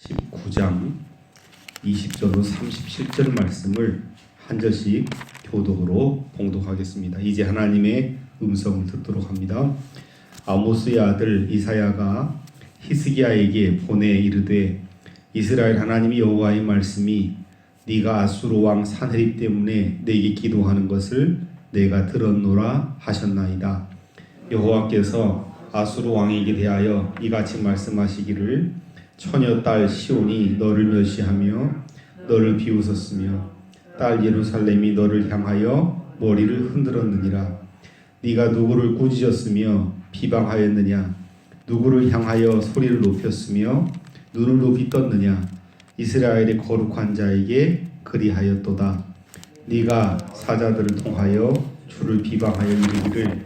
19장 20절로 37절 말씀을 한 절씩 교독으로 봉독하겠습니다. 이제 하나님의 음성을 듣도록 합니다. 아모스의 아들 이사야가 히스기야에게 보내 이르되 이스라엘 하나님이 여호와의 말씀이 네가 아수르 왕 산헤립 때문에 내게 기도하는 것을 내가 들었노라 하셨나이다. 여호와께서 아수르 왕에게 대하여 이같이 말씀하시기를 처녀 딸 시온이 너를 멸시하며 너를 비웃었으며 딸 예루살렘이 너를 향하여 머리를 흔들었느니라. 네가 누구를 꾸짖었으며 비방하였느냐? 누구를 향하여 소리를 높였으며 눈을 높이 떴느냐? 이스라엘의 거룩한 자에게 그리하였도다. 네가 사자들을 통하여 주를 비방하여 이르기를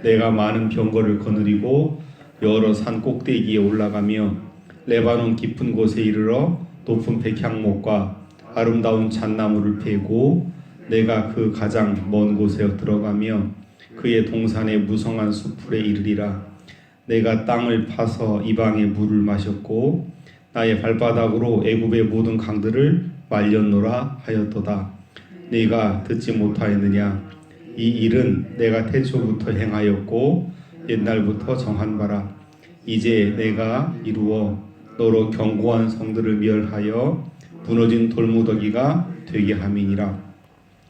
내가 많은 병거를 거느리고 여러 산 꼭대기에 올라가며 레바논 깊은 곳에 이르러 높은 백향목과 아름다운 잣나무를 베고 내가 그 가장 먼 곳에 들어가며 그의 동산의 무성한 숲풀에 이르리라. 내가 땅을 파서 이방의 물을 마셨고 나의 발바닥으로 애굽의 모든 강들을 말렸노라 하였도다. 네가 듣지 못하였느냐? 이 일은 내가 태초부터 행하였고 옛날부터 정한 바라. 이제 내가 이루어 너로 견고한 성들을 멸하여 무너진 돌무더기가 되게 함이니라.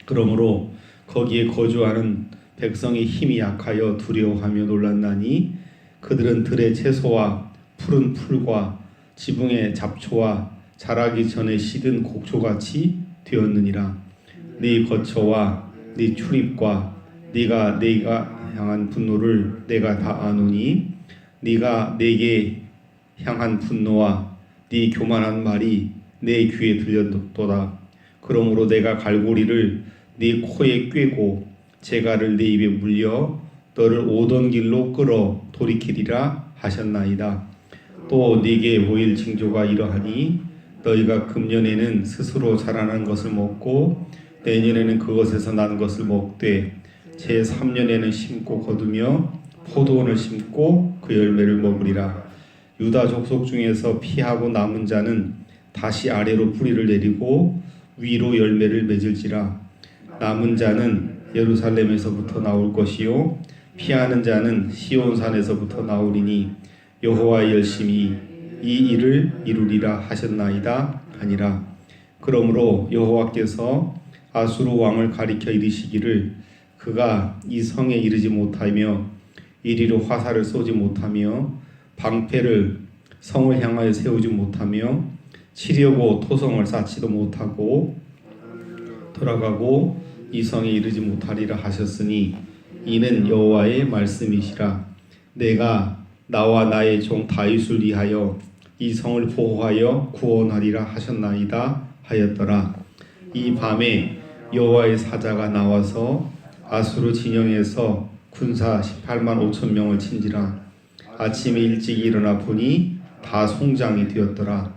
그러므로 거기에 거주하는 백성의 힘이 약하여 두려워하며 놀랐나니 그들은 들의 채소와 푸른 풀과 지붕의 잡초와 자라기 전에 시든 곡초같이 되었느니라. 네 거처와 네 출입과 네가 향한 분노를 내가 다 아노니 네가 내게 향한 분노와 네 교만한 말이 내 귀에 들렸도다. 그러므로 내가 갈고리를 네 코에 꿰고 재갈을 네 입에 물려 너를 오던 길로 끌어 돌이키리라 하셨나이다. 또 네게 보일 징조가 이러하니 너희가 금년에는 스스로 자라난 것을 먹고 내년에는 그것에서 난 것을 먹되 제3년에는 심고 거두며 포도원을 심고 그 열매를 먹으리라. 유다 족속 중에서 피하고 남은 자는 다시 아래로 뿌리를 내리고 위로 열매를 맺을지라. 남은 자는 예루살렘에서부터 나올 것이요 피하는 자는 시온산에서부터 나오리니 여호와의 열심히 이 일을 이루리라 하셨나이다 하니라. 그러므로 여호와께서 아수르 왕을 가리켜 이르시기를 그가 이 성에 이르지 못하며 이리로 화살을 쏘지 못하며 방패를 성을 향하여 세우지 못하며 치려고 토성을 쌓지도 못하고 돌아가고 이 성에 이르지 못하리라 하셨으니 이는 여호와의 말씀이시라. 내가 나와 나의 종 다윗을 위하여 이 성을 보호하여 구원하리라 하셨나이다 하였더라. 이 밤에 여호와의 사자가 나와서 아수르 진영에서 군사 18만 5천 명을 친지라. 아침에 일찍 일어나 보니 다 송장이 되었더라.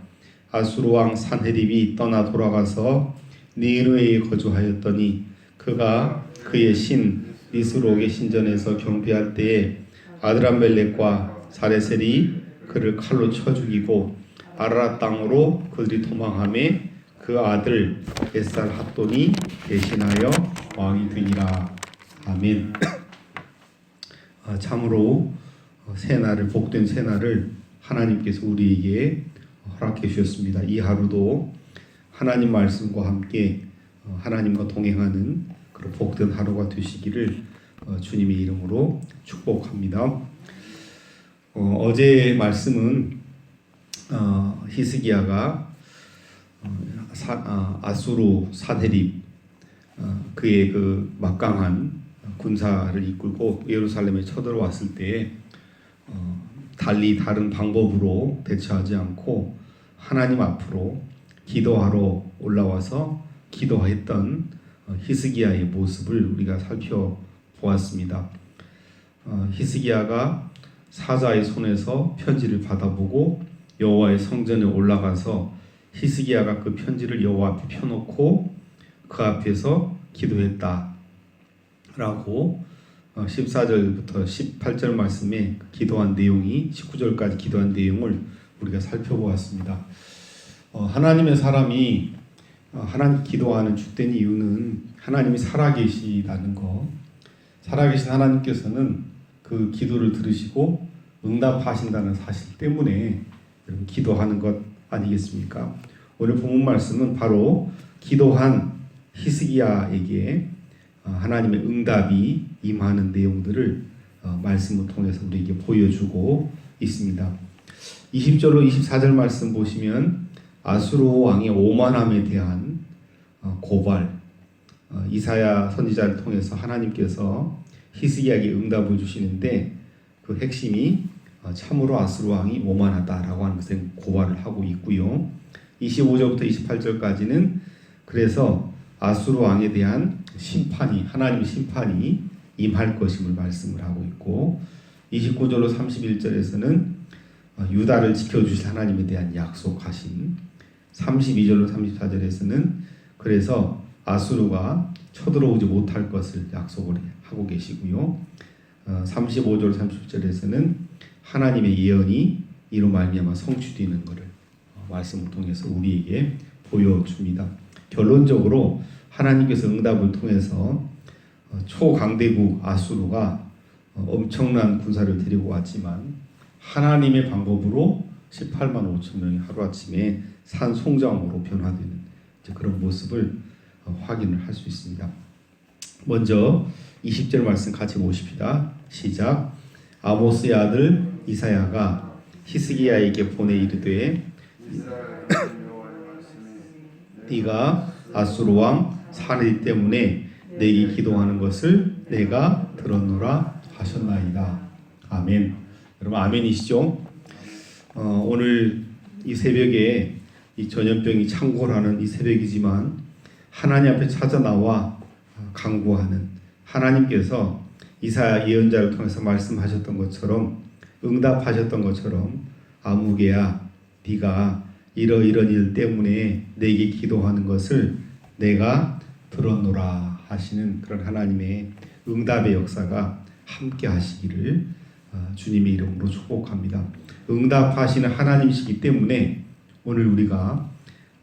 아수르 왕 산헤립이 떠나 돌아가서 니느웨에 거주하였더니 그가 그의 신 니스록의 신전에서 경배할 때에 아드람멜렉과 사레셀이 그를 칼로 쳐 죽이고 아라랏 땅으로 그들이 도망하매 그 아들 에살 핫돈이 대신하여 왕이 되니라. 아멘. 참으로 새날을 복된 새날을 하나님께서 우리에게 허락해 주셨습니다. 이 하루도 하나님 말씀과 함께 하나님과 동행하는 그런 복된 하루가 되시기를 주님의 이름으로 축복합니다. 어제 말씀은 히스기야가 아수르 산헤립 그의 그 막강한 군사를 이끌고 예루살렘에 쳐들어왔을 때 달리 다른 방법으로 대처하지 않고 하나님 앞으로 기도하러 올라와서 기도했던 히스기야의 모습을 우리가 살펴보았습니다. 히스기야가 사자의 손에서 편지를 받아보고 여호와의 성전에 올라가서 히스기야가 그 편지를 여호와 앞에 펴놓고 그 앞에서 기도했다 라고 14절부터 18절 말씀에 기도한 내용이 19절까지 기도한 내용을 우리가 살펴보았습니다. 하나님의 사람이 하나님 기도하는 주된 이유는 하나님이 살아계시다는 거, 살아계신 하나님께서는 그 기도를 들으시고 응답하신다는 사실 때문에 여러분 기도하는 것 아니겠습니까? 오늘 본문 말씀은 바로 기도한 히스기야에게 하나님의 응답이 임하는 내용들을 말씀을 통해서 우리에게 보여주고 있습니다. 20절로 24절 말씀 보시면 아수르 왕의 오만함에 대한 고발, 이사야 선지자를 통해서 하나님께서 히스기야에게 응답을 주시는데 그 핵심이 참으로 아수르 왕이 오만하다라고 하는 것에 고발을 하고 있고요. 25절부터 28절까지는 그래서 아수르 왕에 대한 심판이, 하나님의 심판이 임할 것임을 말씀을 하고 있고, 29절로 31절에서는 유다를 지켜주실 하나님에 대한 약속하심, 32절로 34절에서는 그래서 아수르가 쳐들어오지 못할 것을 약속을 하고 계시고요. 35절 30절에서는 하나님의 예언이 이로 말미암아 성취되는 것을 말씀을 통해서 우리에게 보여줍니다. 결론적으로 하나님께서 응답을 통해서 초강대국 아수르가 엄청난 군사를 데리고 왔지만 하나님의 방법으로 18만 5천 명이 하루아침에 산송장으로 변화되는 그런 모습을 확인을 할 수 있습니다. 먼저 20절 말씀 같이 보십시다. 시작. 아모스의 아들 이사야가 히스기야에게 보내 이르되 네가 아수르 왕 사내 때문에 내게 기도하는 것을 내가 들었노라 하셨나이다. 아멘. 여러분 아멘이시죠? 오늘 이 새벽에 이 전염병이 창궐하는 이 새벽이지만 하나님 앞에 찾아 나와 간구하는 하나님께서 이사야 예언자를 통해서 말씀하셨던 것처럼 응답하셨던 것처럼 아무개야 네가 이러이런 일 때문에 내게 기도하는 것을 내가 들었노라 하시는 그런 하나님의 응답의 역사가 함께 하시기를 주님의 이름으로 축복합니다. 응답하시는 하나님이시기 때문에 오늘 우리가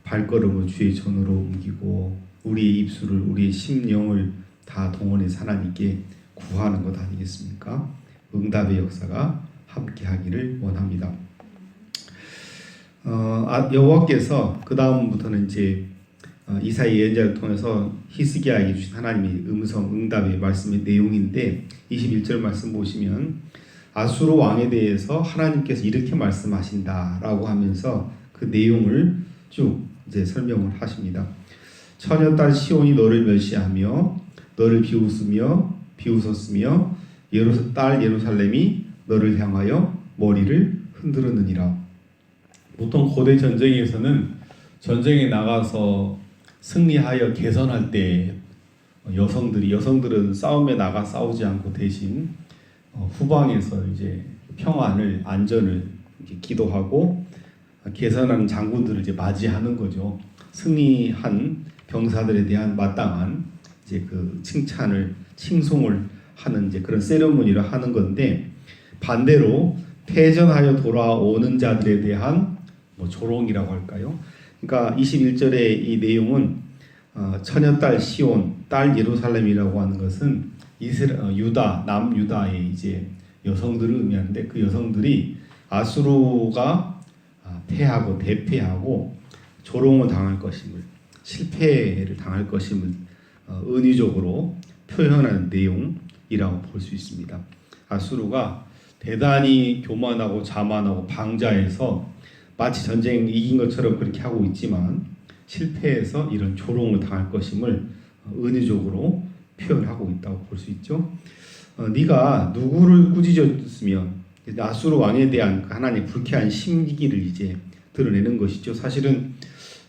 발걸음을 주의 전으로 옮기고 우리의 입술을 우리의 심령을 다 동원해서 하나님께 구하는 것 아니겠습니까? 응답의 역사가 함께 하기를 원합니다. 여호와께서 그 다음부터는 이제 이사야 예언자를 통해서 히스기야에게 주신 하나님의 음성 응답의 말씀의 내용인데 21절 말씀 보시면 아수르 왕에 대해서 하나님께서 이렇게 말씀하신다라고 하면서 그 내용을 쭉 이제 설명을 하십니다. 처녀딸 시온이 너를 멸시하며 너를 비웃었으며 딸 예루살렘이 너를 향하여 머리를 흔들었느니라. 보통 고대 전쟁에서는 전쟁에 나가서 승리하여 개선할 때 여성들은 싸움에 나가 싸우지 않고 대신 후방에서 이제 평안을 안전을 이제 기도하고 개선하는 장군들을 이제 맞이하는 거죠. 승리한 병사들에 대한 마땅한 이제 그 칭송을 하는 이제 그런 세레모니를 하는 건데 반대로 패전하여 돌아오는 자들에 대한 조롱이라고 할까요? 그러니까 21절의 이 내용은 처녀딸 시온, 딸 예루살렘이라고 하는 것은 유다, 남유다의 이제 여성들을 의미하는데 그 여성들이 아수르가 패하고 대패하고 조롱을 당할 것임을, 실패를 당할 것임을 은유적으로 표현하는 내용이라고 볼 수 있습니다. 아수르가 대단히 교만하고 자만하고 방자해서 마치 전쟁 이긴 것처럼 그렇게 하고 있지만 실패해서 이런 조롱을 당할 것임을 은유적으로 표현하고 있다고 볼 수 있죠. 네가 누구를 꾸짖었으며 아수르 왕에 대한 하나님의 불쾌한 심기를 이제 드러내는 것이죠. 사실은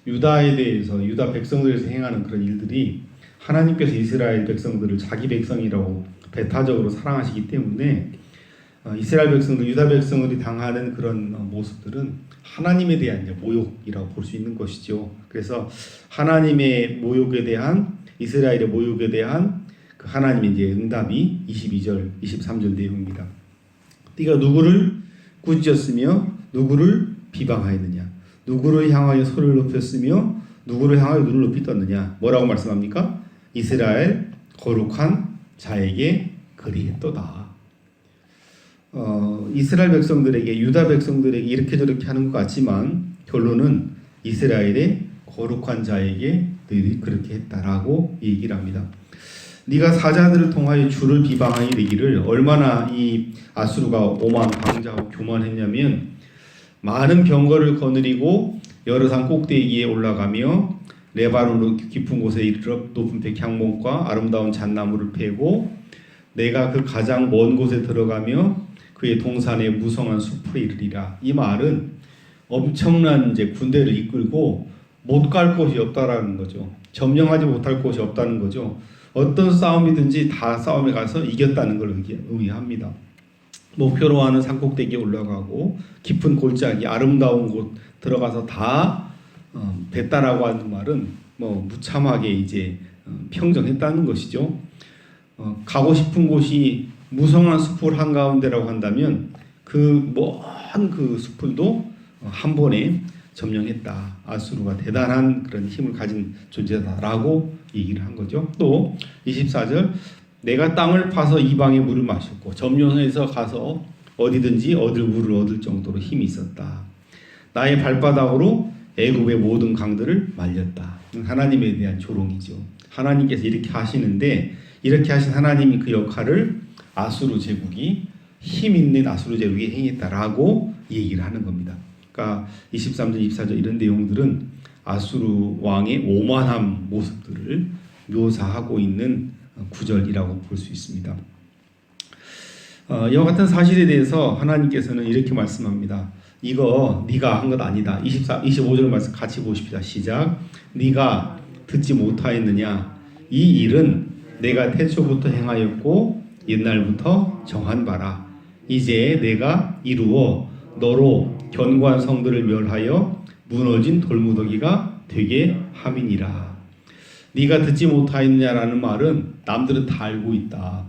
유다에 대해서 유다 백성들에서 행하는 그런 일들이 하나님께서 이스라엘 백성들을 자기 백성이라고 배타적으로 사랑하시기 때문에 이스라엘 백성들, 유다 백성들이 당하는 그런 모습들은 하나님에 대한 모욕이라고 볼 수 있는 것이죠. 그래서 하나님의 모욕에 대한 이스라엘의 모욕에 대한 그 하나님의 이제 응답이 22절, 23절 내용입니다. 네가 누구를 꾸짖었으며 누구를 비방하였느냐? 누구를 향하여 소리를 높였으며 누구를 향하여 눈을 높이 떴느냐. 뭐라고 말씀합니까? 이스라엘 거룩한 자에게 그리했도다. 이스라엘 백성들에게, 유다 백성들에게 이렇게 저렇게 하는 것 같지만 결론은 이스라엘의 거룩한 자에게 너희들이 그렇게 했다라고 얘기를 합니다. 네가 사자들을 통하여 주를 비방하니 되기를. 얼마나 이 아수르가 오만 방자하고 교만했냐면 많은 병거를 거느리고 여러 산 꼭대기에 올라가며 레바논 깊은 곳에 이르러 높은 백향목과 아름다운 잣나무를 패고 내가 그 가장 먼 곳에 들어가며 그의 동산에 무성한 숲에 이르리라. 이 말은 엄청난 이제 군대를 이끌고 못 갈 곳이 없다라는 거죠. 점령하지 못할 곳이 없다는 거죠. 어떤 싸움이든지 다 싸움에 가서 이겼다는 걸 의미합니다. 목표로 하는 산꼭대기에 올라가고 깊은 골짜기 아름다운 곳 들어가서 다 뱉다라고 하는 말은 뭐 무참하게 이제 평정했다는 것이죠. 가고 싶은 곳이 무성한 숲을 한가운데라고 한다면 그 먼 그 숲을도 한 번에 점령했다. 아수르가 대단한 그런 힘을 가진 존재다라고 얘기를 한 거죠. 또 24절 내가 땅을 파서 이방의 물을 마셨고 점령해서 가서 어디든지 얻을 물을 얻을 정도로 힘이 있었다. 나의 발바닥으로 애굽의 모든 강들을 말렸다. 하나님에 대한 조롱이죠. 하나님께서 이렇게 하시는데 이렇게 하신 하나님이 그 역할을 아수르 제국이 힘 있는 아수르 제국이 행했다라고 얘기를 하는 겁니다. 그러니까 23절, 24절 이런 내용들은 아수르 왕의 오만한 모습들을 묘사하고 있는 구절이라고 볼 수 있습니다. 이와 같은 사실에 대해서 하나님께서는 이렇게 말씀합니다. 이거 네가 한 것 아니다. 25절 말씀 같이 보십시다. 시작. 네가 듣지 못하였느냐? 이 일은 내가 태초부터 행하였고 옛날부터 정한 바라. 이제 내가 이루어 너로 견고한 성들을 멸하여 무너진 돌무더기가 되게 함이니라. 네가 듣지 못하였느냐라는 말은 남들은 다 알고 있다.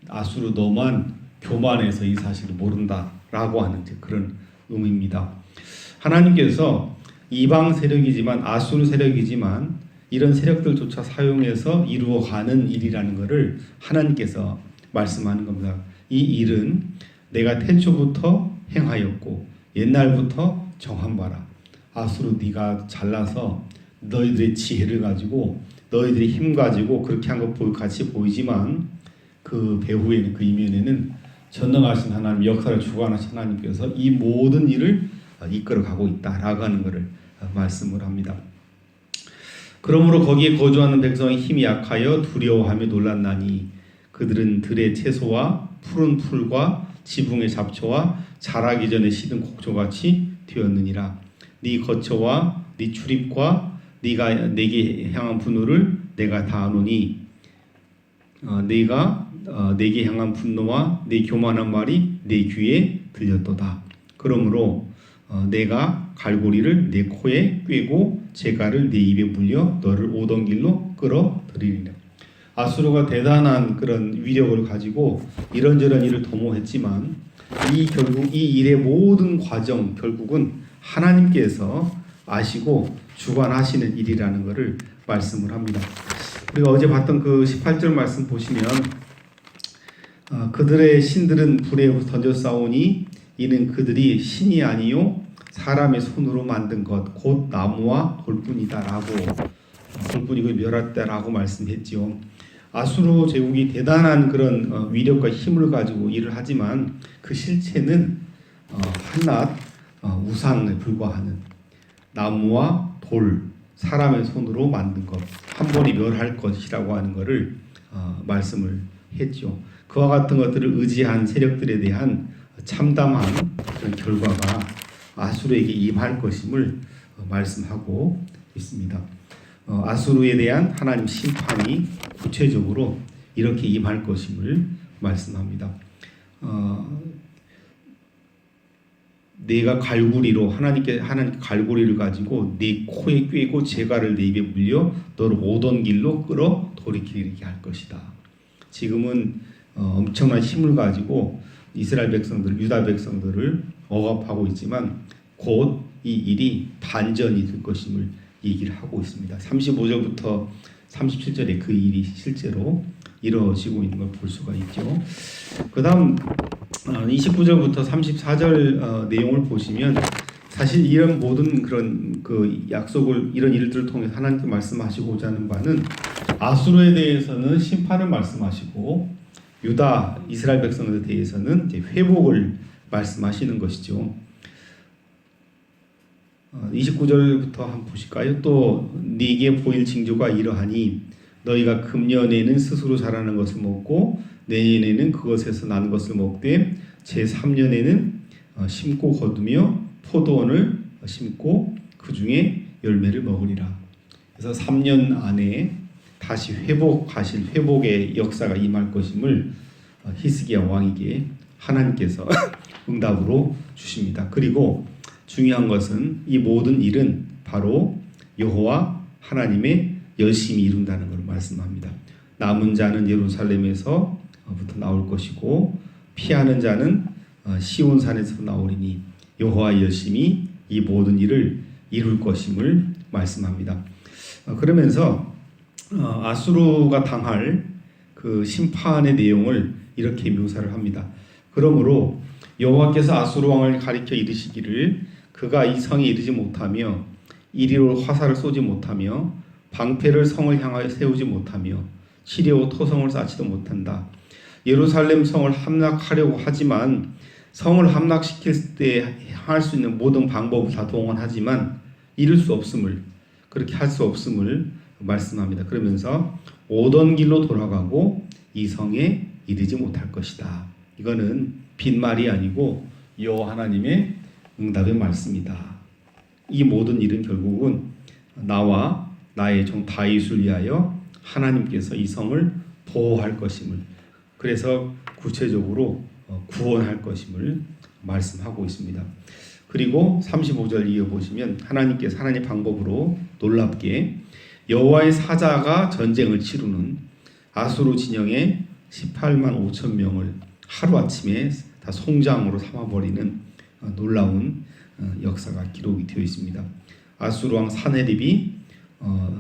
아수르 너만 교만해서 이 사실을 모른다라고 하는 그런 의미입니다. 하나님께서 이방 세력이지만 아수르 세력이지만 이런 세력들조차 사용해서 이루어가는 일이라는 것을 하나님께서 말씀하는 겁니다. 이 일은 내가 태초부터 행하였고 옛날부터 정한 바라. 아수르 네가 잘나서 너희들의 지혜를 가지고 너희들의 힘 가지고 그렇게 한 것 같이 보이지만 그 배후에는 그 이면에는 전능하신 하나님 역사를 주관하신 하나님께서 이 모든 일을 이끌어가고 있다라고 하는 것을 말씀을 합니다. 그러므로 거기에 거주하는 백성의 힘이 약하여 두려워하며 놀랐나니 그들은 들의 채소와 푸른 풀과 지붕의 잡초와 자라기 전에 시든 곡초같이 되었느니라. 네 거처와 네 출입과 네가 내게 향한 분노를 내가 다 아노니 네가 내게 향한 분노와 네 교만한 말이 내 귀에 들렸도다. 그러므로 내가 갈고리를 내 코에 꿰고 재갈을 내 입에 물려 너를 오던 길로 끌어들이리라. 아수르가 대단한 그런 위력을 가지고 이런저런 일을 도모했지만 결국 이 일의 모든 과정 결국은 하나님께서 아시고 주관하시는 일이라는 것을 말씀을 합니다. 우리가 어제 봤던 그 18절 말씀 보시면 그들의 신들은 불에 던져 싸우니 이는 그들이 신이 아니요 사람의 손으로 만든 것 곧 나무와 돌뿐이다라고 돌뿐이고 멸했다라고 말씀했지요. 아수르 제국이 대단한 그런 위력과 힘을 가지고 일을 하지만 그 실체는 한낱 우상에 불과하는 나무와 돌, 사람의 손으로 만든 것, 한 번에 멸할 것이라고 하는 것을 말씀을 했죠. 그와 같은 것들을 의지한 세력들에 대한 참담한 그런 결과가 아수르에게 임할 것임을 말씀하고 있습니다. 아수르에 대한 하나님 심판이 구체적으로 이렇게 임할 것임을 말씀합니다. 내가 갈고리로 하나님 갈고리를 가지고 네 코에 꿰고 재갈을 네 입에 물려 너를 오던 길로 끌어 돌이키게 할 것이다. 지금은 엄청난 힘을 가지고 이스라엘 백성들, 유다 백성들을 억압하고 있지만 곧 이 일이 반전이 될 것임을 얘기를 하고 있습니다. 35절부터 37절에 그 일이 실제로 이루어지고 있는 걸 볼 수가 있죠. 그 다음 29절부터 34절 내용을 보시면 사실 이런 모든 그런 그 약속을 이런 일들을 통해 하나님께 말씀하시고자 하는 바는 아수르에 대해서는 심판을 말씀하시고 유다 이스라엘 백성에 대해서는 이제 회복을 말씀하시는 것이죠. 29절부터 한번 보실까요? 또 네게 보일 징조가 이러하니 너희가 금년에는 스스로 자라는 것을 먹고 내년에는 그것에서 난 것을 먹되 제3년에는 심고 거두며 포도원을 심고 그 중에 열매를 먹으리라. 그래서 3년 안에 다시 회복하실 회복의 역사가 임할 것임을 히스기야 왕에게 하나님께서 응답으로 주십니다. 그리고 중요한 것은 이 모든 일은 바로 여호와 하나님의 열심히 이룬다는 걸 말씀합니다. 남은 자는 예루살렘에서부터 나올 것이고 피하는 자는 시온산에서 나오리니 여호와 열심히 이 모든 일을 이룰 것임을 말씀합니다. 그러면서 아수르가 당할 그 심판의 내용을 이렇게 묘사를 합니다. 그러므로 여호와께서 아수르 왕을 가리켜 이르시기를 그가 이 성에 이르지 못하며 이리로 화살을 쏘지 못하며 방패를 성을 향하여 세우지 못하며 치려고 토성을 쌓지도 못한다. 예루살렘 성을 함락하려고 하지만 성을 함락시킬 때 할 수 있는 모든 방법을 다 동원하지만 이룰 수 없음을 그렇게 할 수 없음을 말씀합니다. 그러면서 오던 길로 돌아가고 이 성에 이르지 못할 것이다. 이거는 빈말이 아니고 여호와 하나님의 응답의 말씀이다. 이 모든 일은 결국은 나와 나의 종 다윗을 위하여 하나님께서 이 성을 보호할 것임을 그래서 구체적으로 구원할 것임을 말씀하고 있습니다. 그리고 35절 이어 보시면 하나님께서 하나님의 방법으로 놀랍게 여호와의 사자가 전쟁을 치르는 아수르 진영의 18만 5천 명을 하루아침에 다 송장으로 삼아버리는 놀라운 역사가 기록이 되어 있습니다. 아수르 왕 사네립이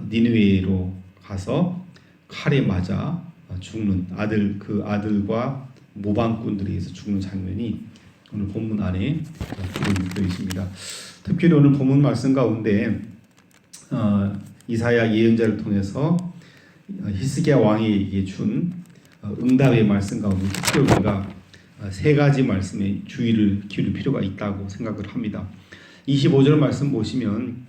니느웨로 가서 칼에 맞아 죽는 그 아들과 모방꾼들에 의해서 죽는 장면이 오늘 본문 안에 기록이 되어 있습니다. 특별히 오늘 본문 말씀 가운데 이사야 예언자를 통해서 히스기야 왕에게 준 응답의 말씀 가운데 특별히 우리가 세 가지 말씀에 주의를 기울일 필요가 있다고 생각을 합니다. 25절 말씀 보시면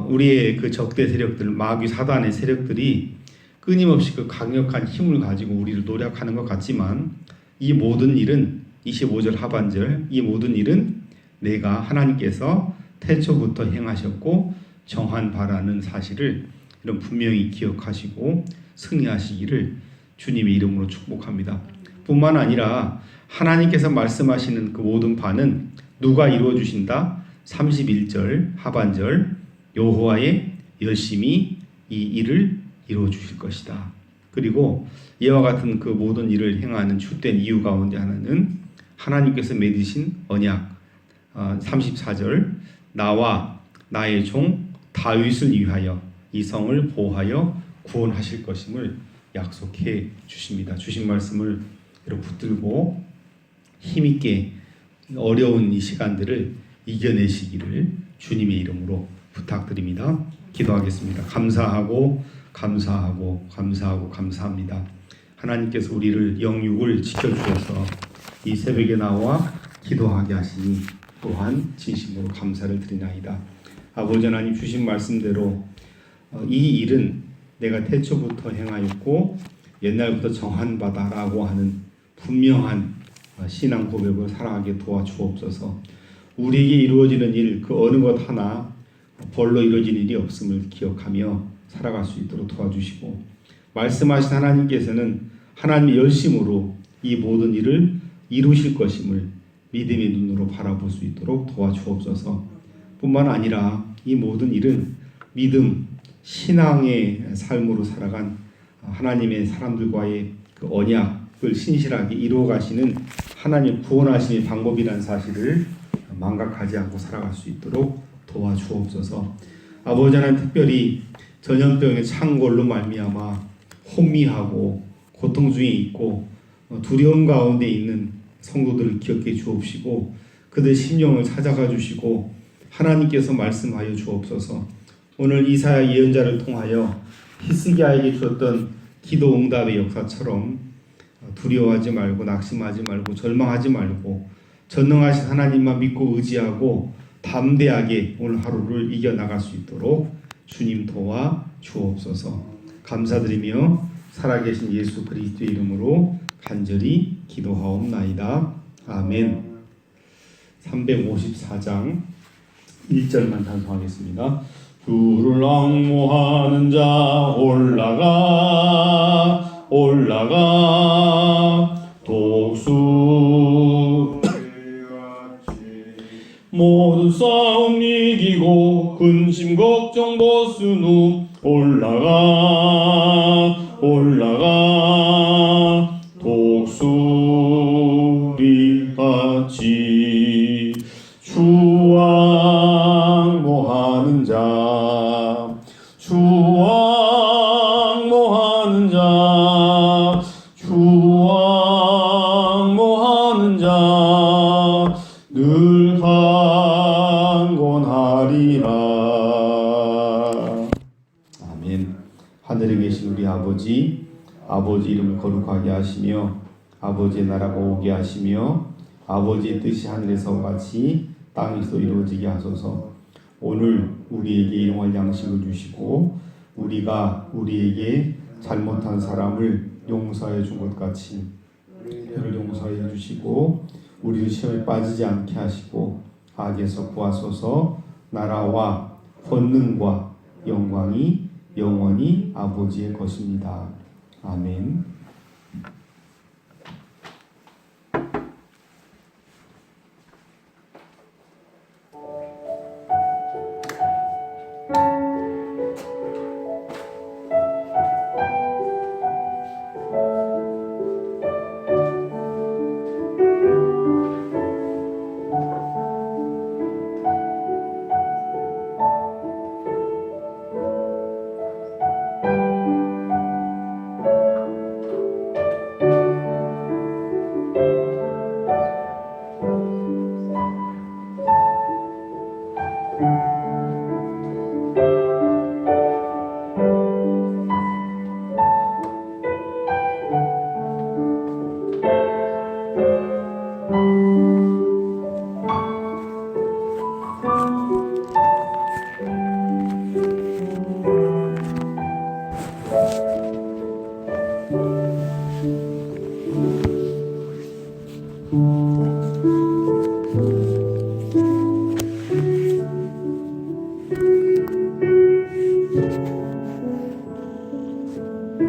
우리의 그 적대 세력들, 마귀 사단의 세력들이 끊임없이 그 강력한 힘을 가지고 우리를 노력하는 것 같지만 이 모든 일은 25절 하반절 이 모든 일은 내가 하나님께서 태초부터 행하셨고 정한 바라는 사실을 이런 분명히 기억하시고 승리하시기를 주님의 이름으로 축복합니다. 뿐만 아니라 하나님께서 말씀하시는 그 모든 바는 누가 이루어 주신다? 31절 하반절 여호와의 열심히 이 일을 이루어 주실 것이다. 그리고 이와 같은 그 모든 일을 행하는 주된 이유 가운데 하나는 하나님께서 맺으신 언약 34절 나와 나의 종 다윗을 위하여 이 성을 보호하여 구원하실 것임을 약속해 주십니다. 주신 말씀을 여러분 붙들고 힘있게 어려운 이 시간들을 이겨내시기를 주님의 이름으로 부탁드립니다. 기도하겠습니다. 감사합니다. 하나님께서 우리를 영육을 지켜주셔서 이 새벽에 나와 기도하게 하시니 또한 진심으로 감사를 드리나이다. 아버지 하나님 주신 말씀대로 이 일은 내가 태초부터 행하였고 옛날부터 정한 바다라고 하는 분명한 신앙 고백을 살아가게 도와주옵소서. 우리에게 이루어지는 일 그 어느 것 하나 벌로 이루어진 일이 없음을 기억하며 살아갈 수 있도록 도와주시고 말씀하신 하나님께서는 하나님의 열심으로 이 모든 일을 이루실 것임을 믿음의 눈으로 바라볼 수 있도록 도와주옵소서. 뿐만 아니라 이 모든 일은 믿음, 신앙의 삶으로 살아간 하나님의 사람들과의 그 언약을 신실하게 이루어 가시는 하나님 구원하심의 방법이라는 사실을 망각하지 않고 살아갈 수 있도록 도와주옵소서. 아버지 하나님, 특별히 전염병의 창궐로 말미암아 혼미하고 고통 중에 있고 두려움 가운데 있는 성도들을 기억해 주옵시고 그들 심령을 찾아가 주시고 하나님께서 말씀하여 주옵소서. 오늘 이사야 예언자를 통하여 히스기야에게 주었던 기도 응답의 역사처럼 두려워하지 말고 낙심하지 말고 절망하지 말고 전능하신 하나님만 믿고 의지하고 담대하게 오늘 하루를 이겨나갈 수 있도록 주님 도와 주옵소서. 감사드리며 살아계신 예수 그리스도의 이름으로 간절히 기도하옵나이다. 아멘. 354장 1절만 단송하겠습니다. 주를 앙모하는 자 올라가 올라가 독수 모든 싸움 이기고 근심 걱정 벗은 후 올라가 올라가 독수리같이 주왕모하는 자 주왕모하는 자 주왕모하는 자 늘 강건하리라. 아멘. 하늘에 계신 우리 아버지 이름을 거룩하게 하시며 아버지의 나라가 오게 하시며 아버지의 뜻이 하늘에서 같이 땅에서 이루어지게 하소서. 오늘 우리에게 일용할 양식을 주시고 우리가 우리에게 잘못한 사람을 용서해 준 것 같이 저를 용서해 주시고 우리를 시험에 빠지지 않게 하시고 악에서 구하소서. 나라와 권능과 영광이 영원히 아버지의 것입니다. 아멘.